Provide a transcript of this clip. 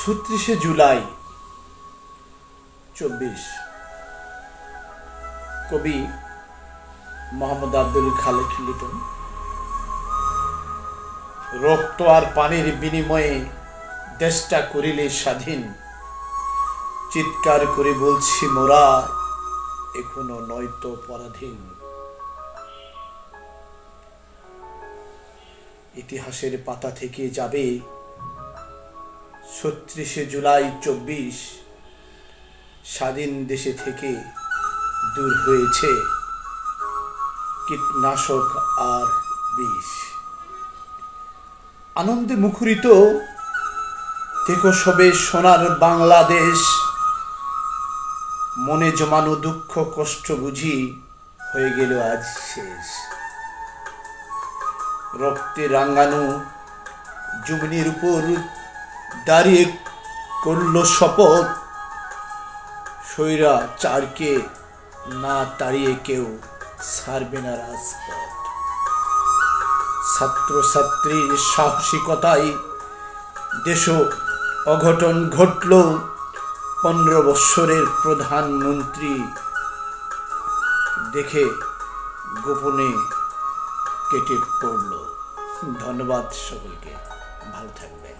৩৬ জুলাই ২৪ কবি মোহাম্মদ আব্দুল খালেক লিটন। রক্ত আর পানির বিনিময়ে দেশটা করিলে স্বাধীন, চিৎকার করে বলছি মোরা এখনো নয়তো পরাধীন। ইতিহাসের পাতা থেকে যাবে ৩৬ জুলাই ২৪, স্বাধীন দেশে থেকে দূর হয়েছে কীটনাশক আর বিষ। আনন্দে মুখরিত থেকো সবে সোনার বাংলাদেশ, মনে জমানো দুঃখ কষ্ট বুঝি হয়ে গেল আজ শেষ। রক্তে রাঙানো জমিনের উপর দাঁড়িয়ে করল শপথ, স্বৈরাচারকে না তাড়িয়ে কেউ ছাড়বে না রাজপথ। ছাত্রছাত্রীর সাহসিকতায় দেশ অঘটন ঘটল, ১৫ বৎসরের প্রধানমন্ত্রী দেখে গোপনে কেটে পড়ল। ধন্যবাদ সকলকে, ভালো থাকবেন।